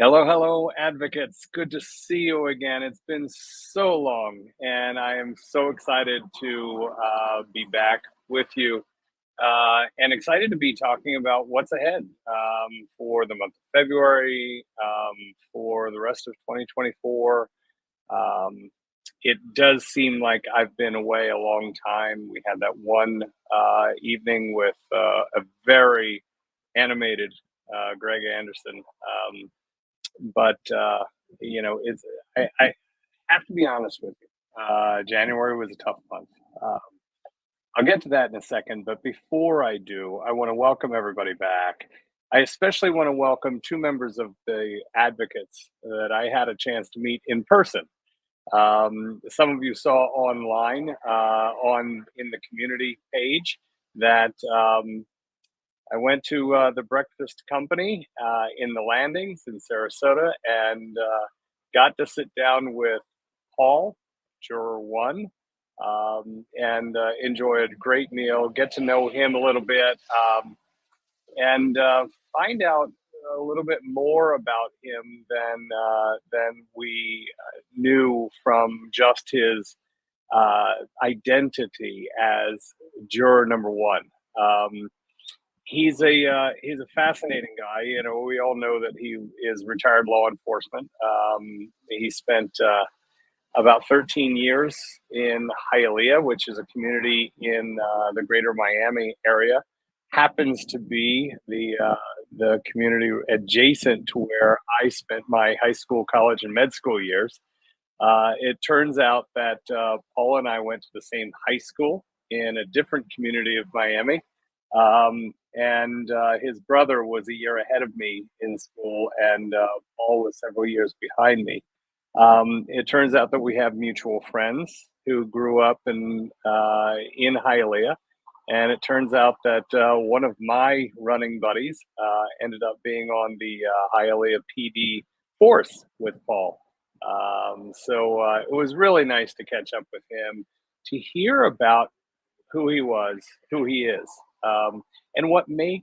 Hello, hello, advocates. Good to see you again. It's been so long, and I am so excited to be back with you and excited to be talking about what's ahead for the month of February, for the rest of 2024. Um, it does seem like I've been away a long time. We had that one evening with a very animated Greg Anderson. But it's I have to be honest with you. January was a tough month. Uh, I'll get to that in a second, but before I do, I want to welcome everybody back. I especially want to welcome two members of the advocates that I had a chance to meet in person. Some of you saw online on in the community page that I went to the breakfast company in the landings in Sarasota and got to sit down with Paul, juror one, and enjoy a great meal, get to know him a little bit, and find out a little bit more about him than we knew from just his identity as juror number one. Um, he's a fascinating guy. You know, we all know that he is retired law enforcement. He spent about 13 years in Hialeah, which is a community in the greater Miami area. Happens to be the community adjacent to where I spent my high school, college, and med school years. It turns out that Paul and I went to the same high school in a different community of Miami. And his brother was a year ahead of me in school, and Paul was several years behind me. It turns out that we have mutual friends who grew up in Hialeah, and it turns out that one of my running buddies ended up being on the Hialeah PD force with Paul. So it was really nice to catch up with him, to hear about who he was, who he is, and what made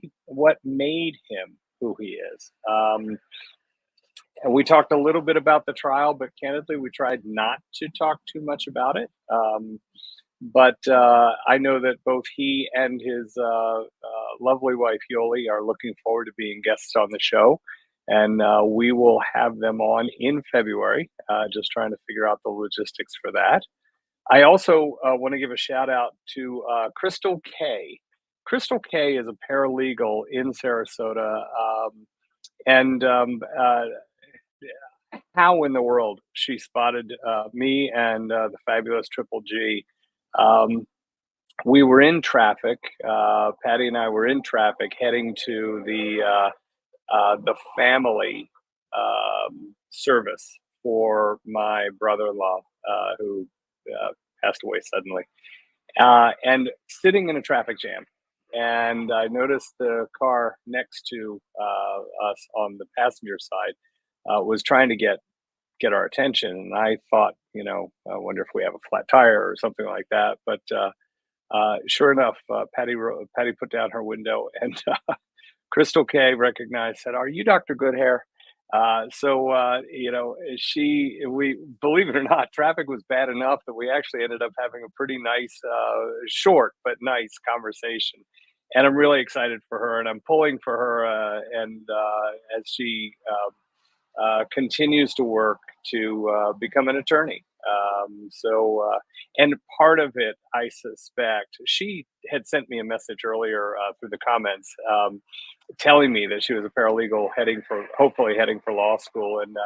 him who he is. And we talked a little bit about the trial, but candidly, we tried not to talk too much about it. But I know that both he and his lovely wife Yoli are looking forward to being guests on the show, and we will have them on in February. Just trying to figure out the logistics for that. I also want to give a shout out to Crystal K. Crystal K is a paralegal in Sarasota, and how in the world she spotted me and the fabulous Triple G. Um, we were in traffic. Patty and I were in traffic heading to the family service for my brother-in-law who passed away suddenly, and sitting in a traffic jam. And I noticed the car next to us on the passenger side was trying to get our attention. And I thought, I wonder if we have a flat tire or something like that. But sure enough, Patty put down her window, and Crystal K recognized, said, "Are you Dr. Goodhair?" We believe it or not, traffic was bad enough that we actually ended up having a pretty nice, short but nice conversation. And I'm really excited for her, and I'm pulling for her, and as she continues to work to become an attorney. And part of it, I suspect, she had sent me a message earlier through the comments, telling me that she was a paralegal hopefully heading for law school. And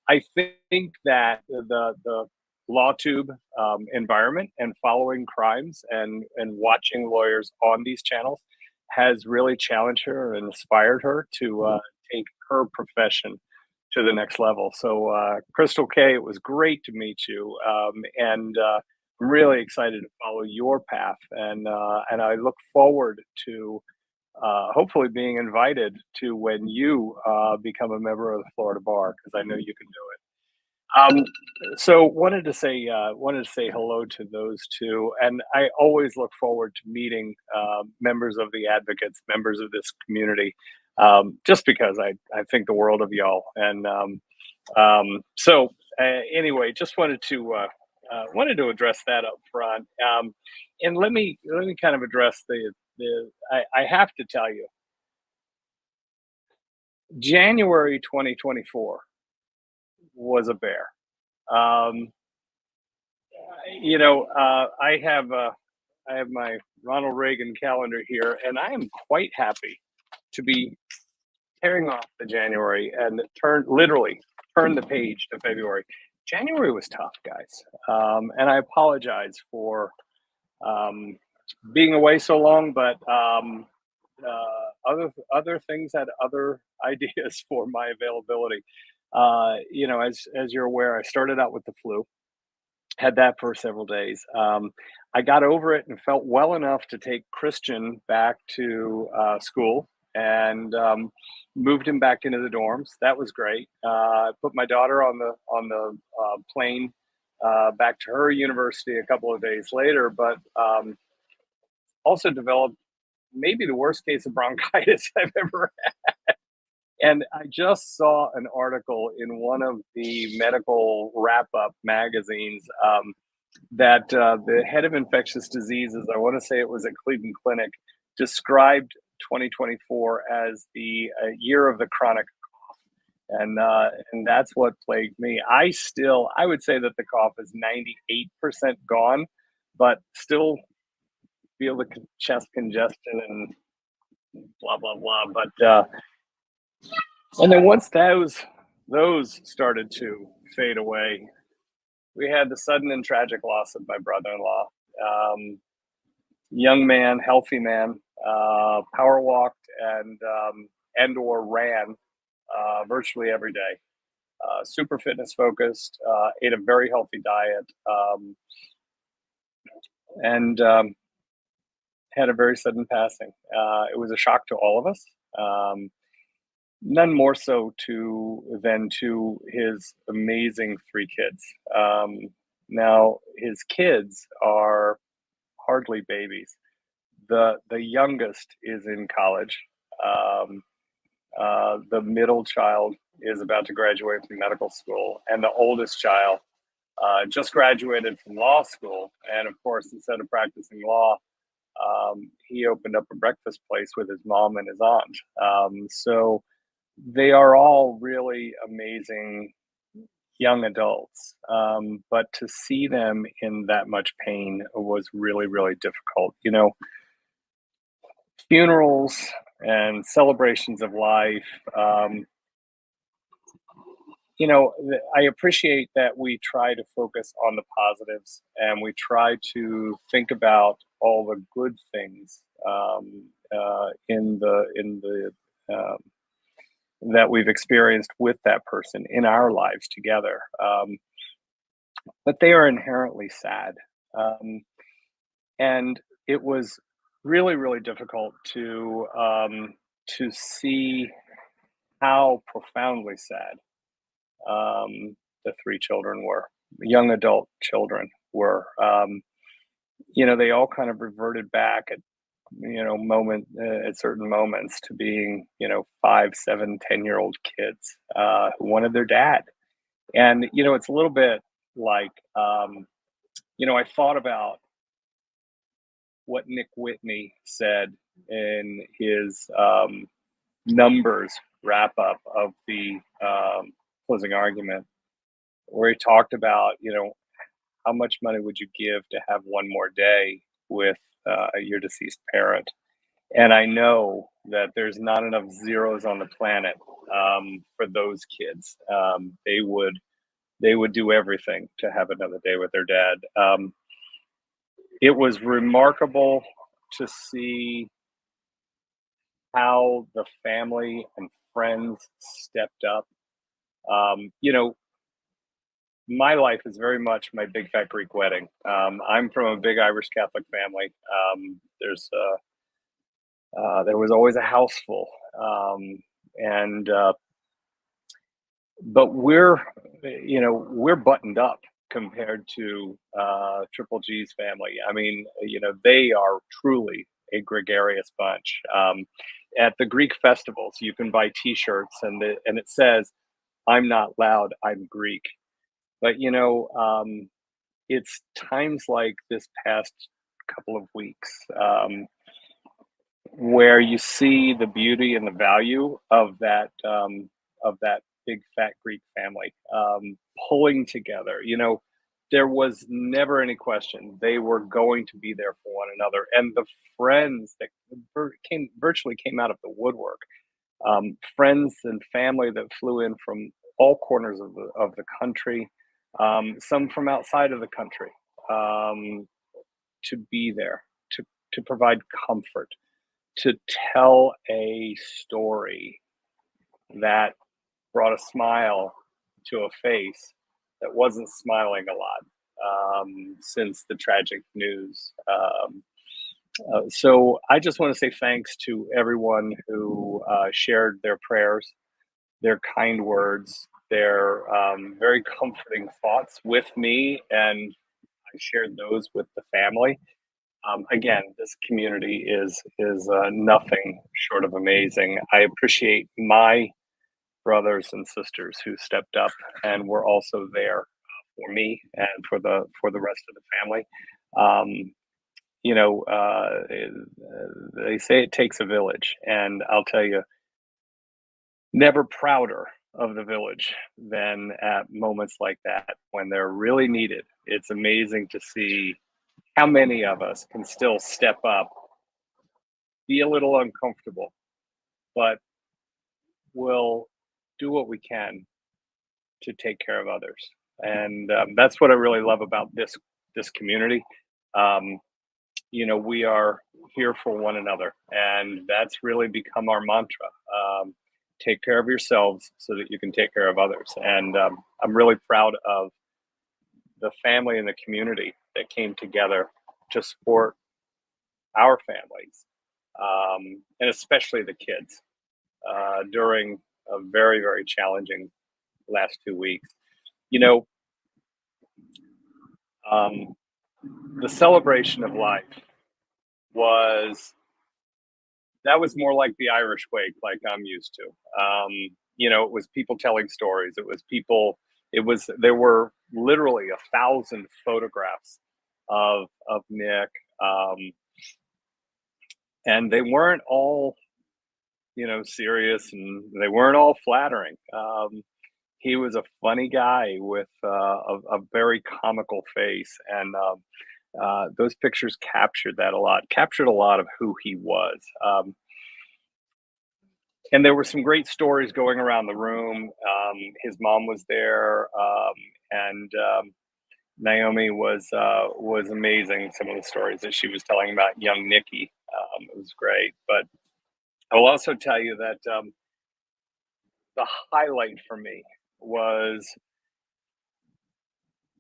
I think that the law tube environment and following crimes and watching lawyers on these channels has really challenged her and inspired her to take her profession to the next level. So, Crystal K, it was great to meet you, and I'm really excited to follow your path, and I look forward to hopefully being invited to when you become a member of the Florida Bar, because I know you can do it. Um, so wanted to say hello to those two, and I always look forward to meeting members of the advocates, members of this community. just because I think the world of y'all. And anyway, just wanted to address that up front. And let me kind of address I have to tell you, January 2024 was a bear. Um, I have my Ronald Reagan calendar here, and I am quite happy to be tearing off the January and turn the page to February. January was tough, guys, and I apologize for um, being away so long, but other things had other ideas for my availability. As you're aware, I started out with the flu, had that for several days. I got over it and felt well enough to take Christian back to school and moved him back into the dorms. That was great. I put my daughter on the plane back to her university a couple of days later, but also developed maybe the worst case of bronchitis I've ever had. And I just saw an article in one of the medical wrap up magazines that the head of infectious diseases, I want to say it was at Cleveland Clinic, described 2024 as the year of the chronic cough. And that's what plagued me. I would say that the cough is 98% gone, but still feel the chest congestion and blah, blah, blah. And then once those started to fade away, we had the sudden and tragic loss of my brother-in-law. Um, Young man, healthy man, power walked and or ran virtually every day. Super fitness focused, ate a very healthy diet, and had a very sudden passing. It was a shock to all of us. None more so than to his amazing three kids. Now his kids are hardly babies. The youngest is in college. Um, the middle child is about to graduate from medical school, and the oldest child just graduated from law school. And of course, instead of practicing law, he opened up a breakfast place with his mom and his aunt. So they are all really amazing young adults. But to see them in that much pain was really, really difficult. Funerals and celebrations of life. I appreciate that we try to focus on the positives and we try to think about all the good things in the that we've experienced with that person in our lives together. But they are inherently sad. Um, and it was really, really difficult to see how profoundly sad the three children were, young adult children were. They all kind of reverted back at certain moments to being 5, 7, 10-year-old kids who wanted their dad. And it's a little bit like I thought about what Nick Whitney said in his numbers wrap up of the closing argument, where he talked about, how much money would you give to have one more day with your deceased parent? And I know that there's not enough zeros on the planet for those kids. They would do everything to have another day with their dad. It was remarkable to see how the family and friends stepped up. Um, you know, my life is very much my big fat Greek wedding. I'm from a big Irish Catholic family. There was always a house full, and but we're buttoned up compared to Triple G's family. I mean, they are truly a gregarious bunch. at the Greek festivals, you can buy T-shirts, and it says, "I'm not loud, I'm Greek." But it's times like this past couple of weeks where you see the beauty and the value of that big fat Greek family pulling together. There was never any question they were going to be there for one another, and the friends that virtually came out of the woodwork, friends and family that flew in from all corners of the country, some from outside of the country, to be there, to provide comfort, to tell a story that brought a smile to a face that wasn't smiling a lot since the tragic news. So I just want to say thanks to everyone who shared their prayers, their kind words, their very comforting thoughts with me, and I shared those with the family. Again, this community is nothing short of amazing. I appreciate my brothers and sisters who stepped up and were also there for me and for the rest of the family. Um, they say it takes a village, and I'll tell you, never prouder of the village than at moments like that when they're really needed. It's amazing to see how many of us can still step up, be a little uncomfortable, but will do what we can to take care of others. And that's what I really love about this community. Um, we are here for one another, and that's really become our mantra. Take care of yourselves so that you can take care of others. And I'm really proud of the family and the community that came together to support our families, and especially the kids during a very, very challenging last 2 weeks. You know, um, the celebration of life was that was more like the Irish wake, like I'm used to. It was people telling stories. It was people. It was there were literally 1,000 photographs of Nick, um, and they weren't all serious, and they weren't all flattering. He was a funny guy with a very comical face, and those pictures captured a lot of who he was. And there were some great stories going around the room. His mom was there, and Naomi was amazing. Some of the stories that she was telling about young Nikki, it was great. But I will also tell you that the highlight for me was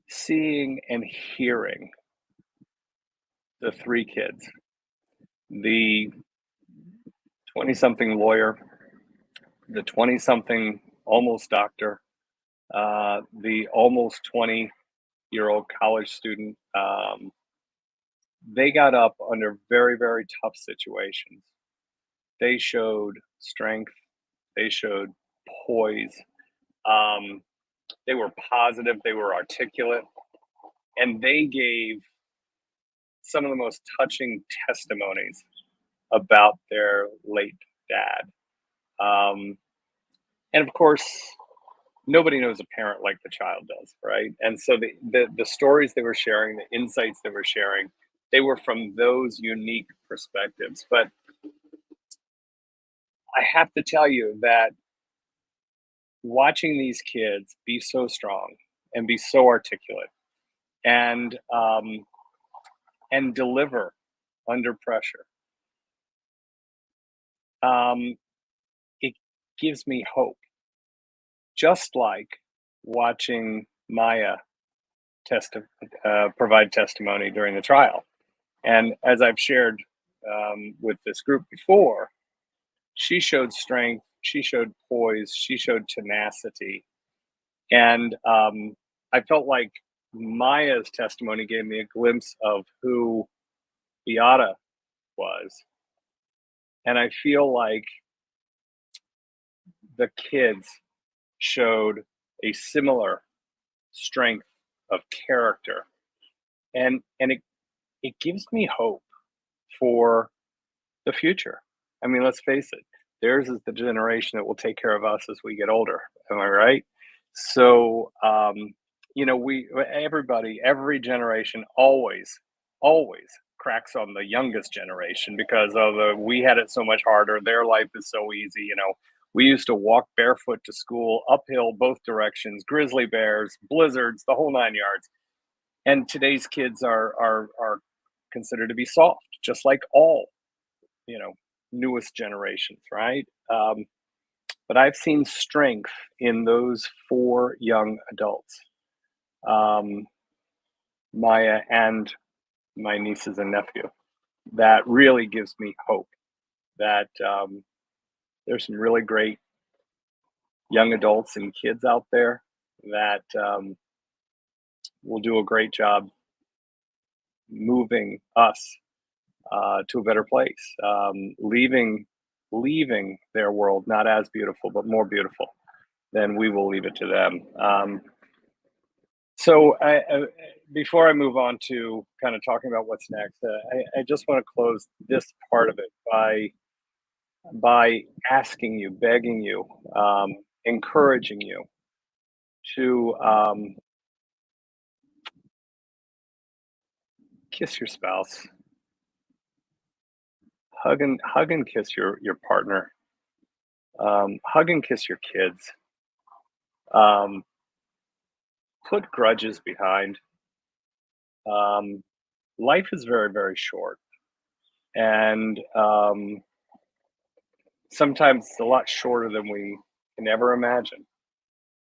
seeing and hearing the three kids, the 20 something lawyer, the 20 something almost doctor, the almost 20-year-old college student. They got up under very, very tough situations. They showed strength, they showed poise, um, they were positive, they were articulate, and they gave some of the most touching testimonies about their late dad. Um, and of course, nobody knows a parent like the child does, right? And so the stories they were sharing, the insights they were sharing, they were from those unique perspectives. But I have to tell you that watching these kids be so strong and be so articulate and deliver under pressure, um, it gives me hope. Just like watching Maya provide testimony during the trial. And as I've shared with this group before, she showed strength, she showed poise, she showed tenacity. And I felt like Maya's testimony gave me a glimpse of who Beata was. And I feel like the kids showed a similar strength of character, and it gives me hope for the future. I mean, let's face it, theirs is the generation that will take care of us as we get older. Am I right? So, every generation always cracks on the youngest generation because we had it so much harder. Their life is so easy. We used to walk barefoot to school, uphill both directions, grizzly bears, blizzards, the whole nine yards. And today's kids are considered to be soft, just like all you know newest generations, right? But I've seen strength in those four young adults, um, Maya and my nieces and nephew, that really gives me hope that there's some really great young adults and kids out there that will do a great job moving us to a better place, leaving their world not as beautiful but more beautiful than we will leave it to them. So, before I move on to kind of talking about what's next, I just want to close this part of it by asking you, begging you, encouraging you to kiss your spouse, hug and kiss your partner, hug and kiss your kids. Um, Put grudges behind. Um, Life is very very short, and sometimes it's a lot shorter than we can ever imagine.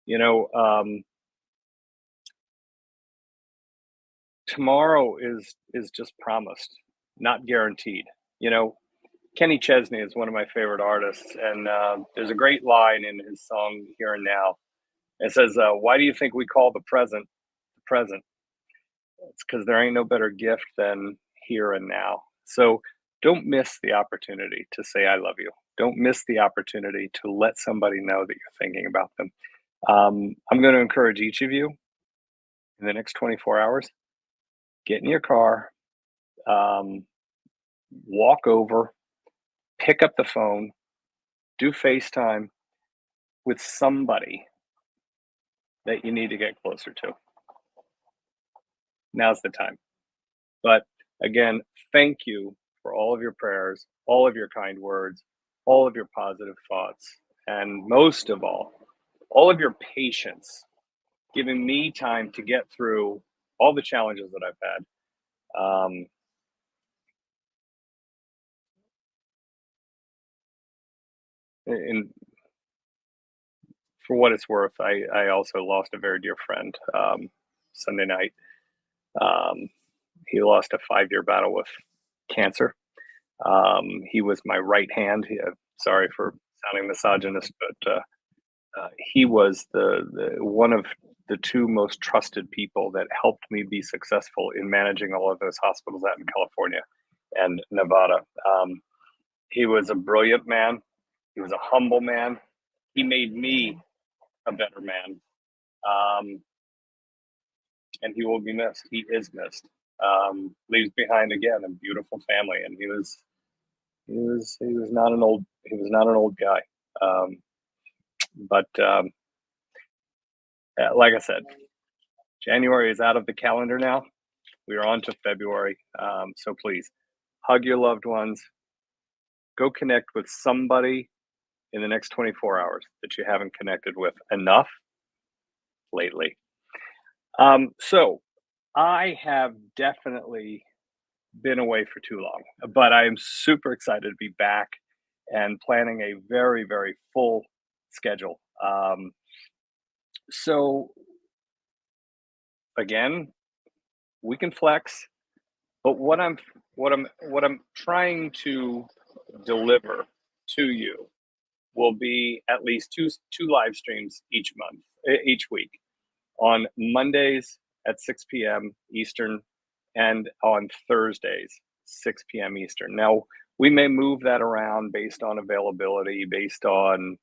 You know, tomorrow is just promised, not guaranteed. You know, Kenny Chesney is one of my favorite artists, and there's a great line in his song "Here and Now." It says, "Why do you think we call the present the present? It's because there ain't no better gift than here and now." So don't miss the opportunity to say "I love you." Don't miss the opportunity to let somebody know that you're thinking about them. I'm going to encourage each of you in the next 24 hours, get in your car, um, walk over, pick up the phone, do FaceTime with somebody that you need to get closer to. Now's the time. But again, thank you for all of your prayers, all of your kind words, all of your positive thoughts, and most of all of your patience, giving me time to get through all the challenges that I've had. And for what it's worth, I also lost a very dear friend Sunday night. Um, he lost a 5-year battle with cancer. He was my right hand. Sorry for sounding misogynist, but he was the one of the two most trusted people that helped me be successful in managing all of those hospitals out in California and Nevada. He was a brilliant man. He was a humble man. He made me a better man, um, and he will be missed. He is missed. Leaves behind again a beautiful family, and he was not an old guy. Um, but like I said, January is out of the calendar now. We are on to February. So please hug your loved ones. Go connect with somebody in the next 24 hours that you haven't connected with enough lately. So I have definitely been away for too long, but I am super excited to be back and planning a very, very full schedule. So again, we can flex, but what I'm trying to deliver to you will be at least two live streams each month, each week, on Mondays at 6 p.m. Eastern and on Thursdays 6 p.m. Eastern. Now, we may move that around based on availability, based on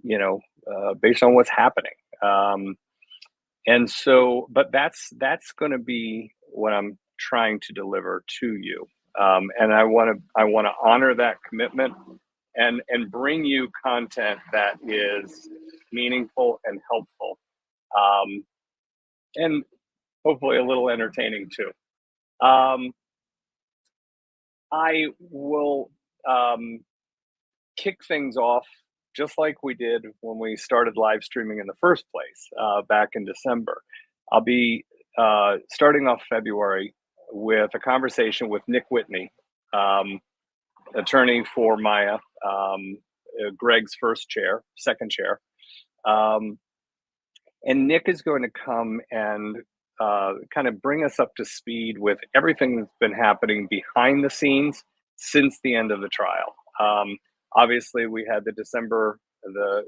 what's happening. Um, and so, but that's going to be what I'm trying to deliver to you. And I want to honor that commitment and bring you content that is meaningful and helpful, um, and hopefully a little entertaining too. Um, I will kick things off just like we did when we started live streaming in the first place back in December. I'll be starting off February with a conversation with Nick Whitney, um, attorney for Maya, Greg's second chair. Um, and Nick is going to come and kind of bring us up to speed with everything that's been happening behind the scenes since the end of the trial. Obviously, we had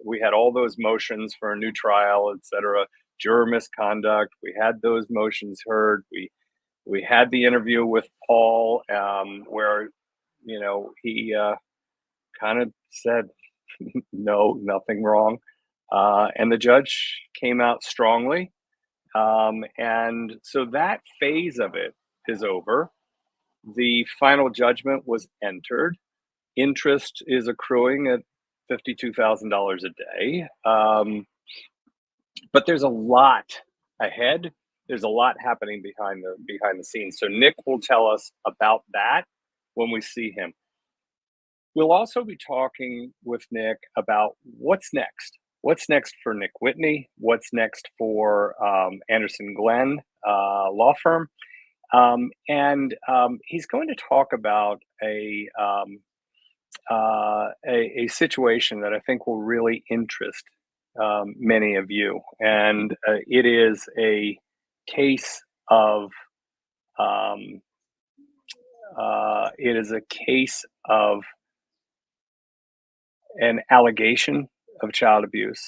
we had all those motions for a new trial, et cetera, juror misconduct. We had those motions heard. We had the interview with Paul, where he kind of said no, nothing wrong, and the judge came out strongly. And so that phase of it is over. The final judgment was entered. Interest is accruing at $52,000 a day. But there's a lot ahead. There's a lot happening behind the scenes. So Nick will tell us about that when we see him. We'll also be talking with Nick about what's next. What's next for Nick Whitney? What's next for Anderson Glenn law firm? And he's going to talk about a situation that I think will really interest many of you, and it is a case of um, it is a case of an allegation of child abuse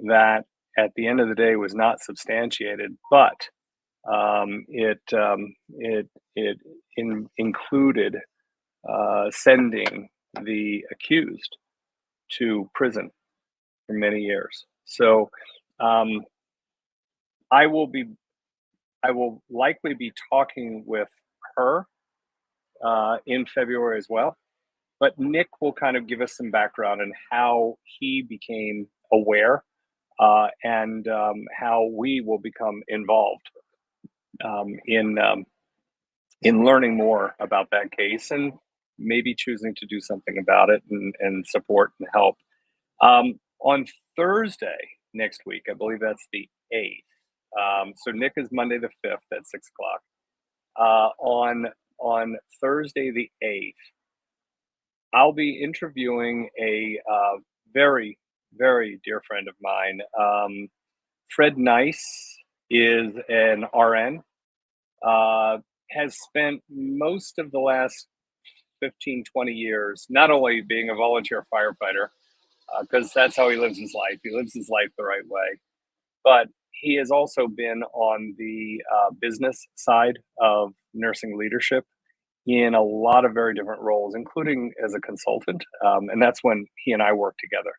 that, at the end of the day, was not substantiated, but it included sending the accused to prison for many years. So um, I will be I will likely be talking with her in February as well. But Nick will kind of give us some background on how he became aware, and how we will become involved um, in um, in learning more about that case, and maybe choosing to do something about it and support and help. On Thursday next week, I believe that's the 8th. So Nick is Monday the 5th at 6 o'clock. On Thursday the 8th, I'll be interviewing a very, very dear friend of mine. Fred Nice is an RN, has spent most of the last 15, 20 years not only being a volunteer firefighter, because that's how he lives his life. He lives his life the right way. But he has also been on the business side of nursing leadership in a lot of very different roles, including as a consultant. And that's when he and I work together.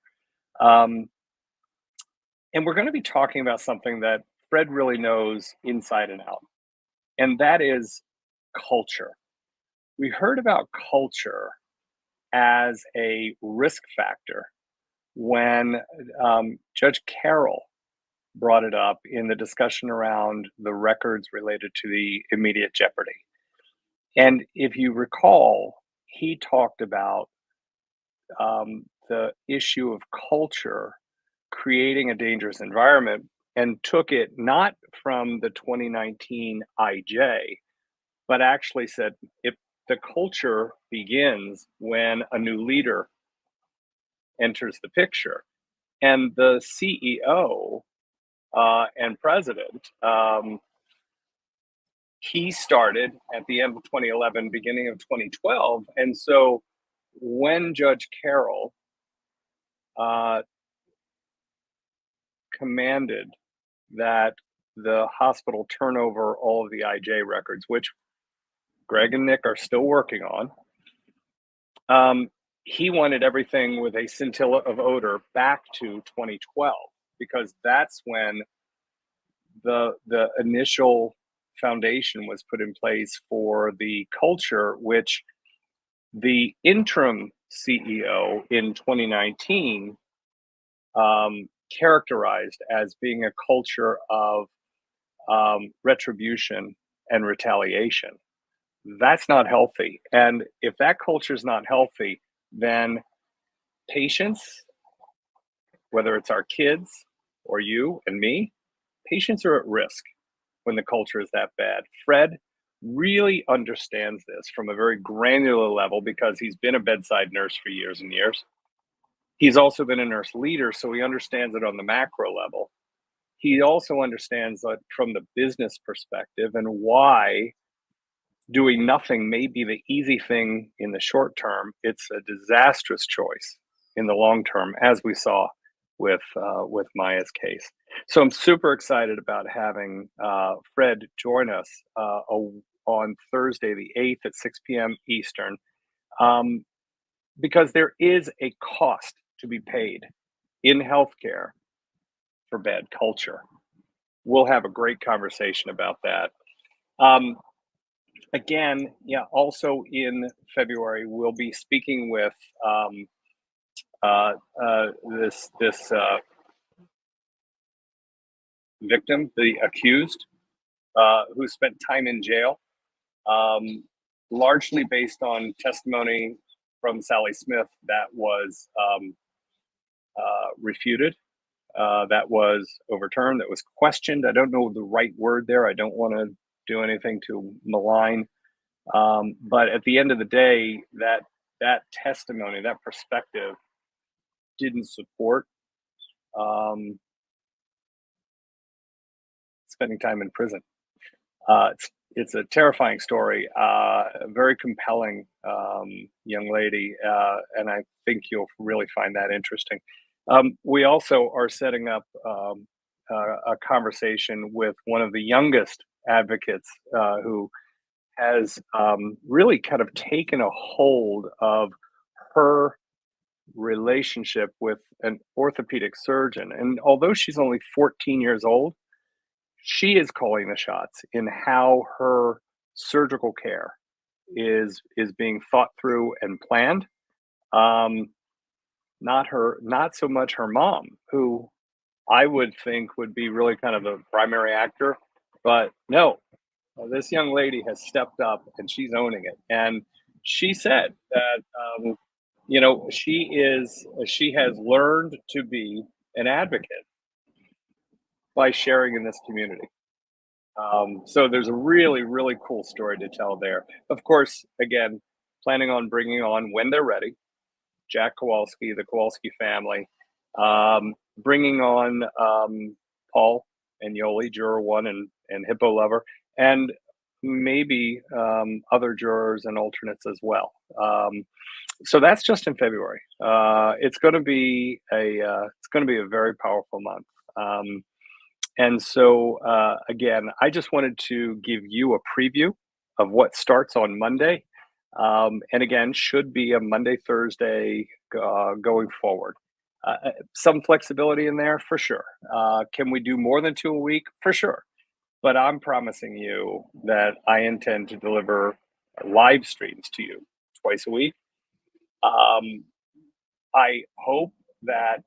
Um, and we're going to be talking about something that Fred really knows inside and out, and that is culture. We heard about culture as a risk factor when Judge Carroll brought it up in the discussion around the records related to the immediate jeopardy. And if you recall, he talked about the issue of culture creating a dangerous environment, and took it not from the 2019 IJ, but actually said if the culture begins when a new leader enters the picture. And the CEO and president, he started at the end of 2011, beginning of 2012. And so when Judge Carroll uh, commanded that the hospital turn over all of the IJ records, which Greg and Nick are still working on. Um, he wanted everything with a scintilla of odor back to 2012 because that's when the initial foundation was put in place for the culture, which the interim CEO in 2019 characterized as being a culture of retribution and retaliation. That's not healthy. And if that culture is not healthy, then patients, whether it's our kids or you and me, patients are at risk when the culture is that bad. Fred really understands this from a very granular level because he's been a bedside nurse for years and years. He's also been a nurse leader, so he understands it on the macro level. He also understands that from the business perspective and why doing nothing may be the easy thing in the short term. It's a disastrous choice in the long term, as we saw with Maya's case. So I'm super excited about having Fred join us on Thursday, the 8th at 6 p.m. Eastern, um, because there is a cost to be paid in healthcare for bad culture. We'll have a great conversation about that. Um, Again, yeah, also in February, we'll be speaking with um, this victim, the accused, who spent time in jail, um, largely based on testimony from Sally Smith that was refuted, that was overturned, that was questioned. I don't know the right word there. I don't want to do anything to malign. But at the end of the day, that testimony, that perspective, didn't support um, spending time in prison. It's a terrifying story, a very compelling young lady, and I think you'll really find that interesting. We also are setting up a conversation with one of the youngest advocates who has really kind of taken a hold of her relationship with an orthopedic surgeon. And although she's only 14 years old, she is calling the shots in how her surgical care is being thought through and planned. Um, not so much her mom, who I would think would be really kind of the primary actor, but no, this young lady has stepped up and she's owning it. And she said that she has learned to be an advocate by sharing in this community. So there's a really, really cool story to tell there. Of course, again, planning on bringing on when they're ready, Jack Kowalski, the Kowalski family, bringing on Paul and Yoli, juror one and Hippo Lover, and maybe other jurors and alternates as well. So that's just in February. It's going to be a very powerful month. And so again, I just wanted to give you a preview of what starts on Monday. And again, should be a Monday, Thursday going forward. Some flexibility in there for sure. Can we do more than two a week? For sure. But I'm promising you that I intend to deliver live streams to you twice a week. I hope that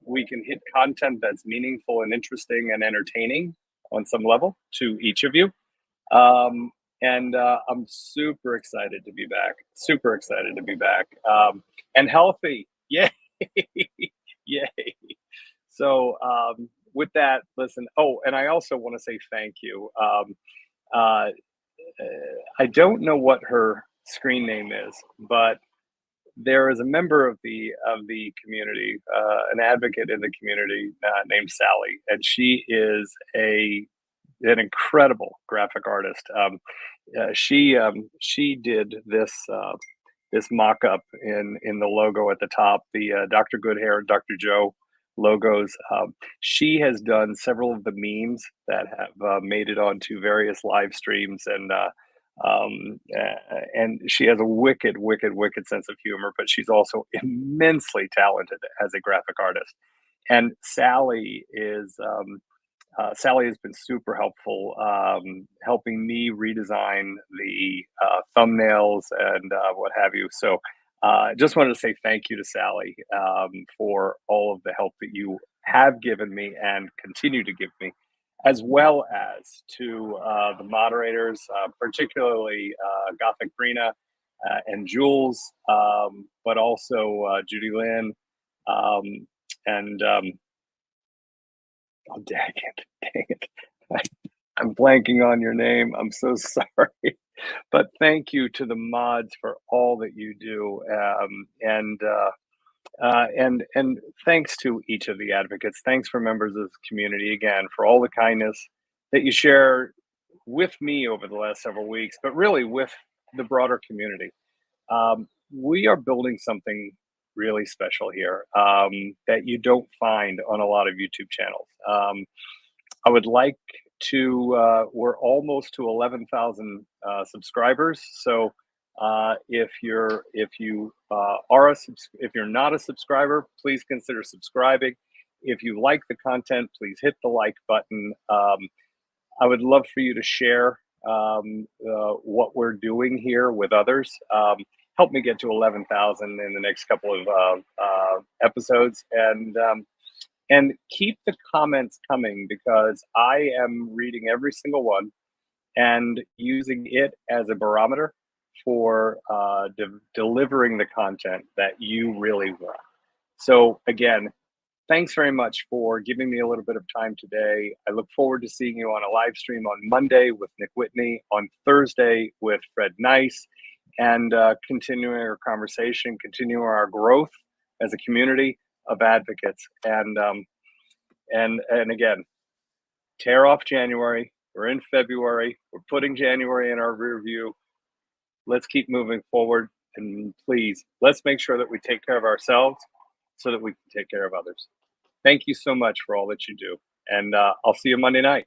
we can hit content that's meaningful and interesting and entertaining on some level to each of you. And I'm super excited to be back. Super excited to be back and healthy. Yay! Yay! So with that, listen. Oh, and I also want to say thank you. Uh, I don't know what her screen name is, but there is a member of the community, an advocate in the community named Sally, and she is an incredible graphic artist. She did this mock up in the logo at the top, the Dr. Goodhair and Dr. Joe logos. She has done several of the memes that have made it onto various live streams, and And she has a wicked, wicked, wicked sense of humor, but she's also immensely talented as a graphic artist. And Sally has been super helpful, helping me redesign the thumbnails and what have you. So, just wanted to say thank you to Sally for all of the help that you have given me and continue to give me, as well as to the moderators, particularly Gothic Brina and Jules, but also Judy Lynn. Um, and Oh, dang it, dang it. I'm blanking on your name. I'm so sorry. But thank you to the mods for all that you do. And thanks to each of the advocates. Thanks for members of the community again for all the kindness that you share with me over the last several weeks, but really with the broader community. We are building something really special here that you don't find on a lot of YouTube channels. I would like to. We're almost to 11,000 subscribers. So if you are if you're not a subscriber, please consider subscribing. If you like the content, please hit the like button. I would love for you to share what we're doing here with others. Help me get to 11,000 in the next couple of episodes, and keep the comments coming because I am reading every single one and using it as a barometer for delivering the content that you really want. So again, thanks very much for giving me a little bit of time today. I look forward to seeing you on a live stream on Monday with Nick Whitney, on Thursday with Fred Nice, and continuing our conversation, continuing our growth as a community of advocates. And again, tear off January. We're in February. We're putting January in our rear view. Let's keep moving forward. And please, let's make sure that we take care of ourselves so that we can take care of others. Thank you so much for all that you do. And I'll see you Monday night.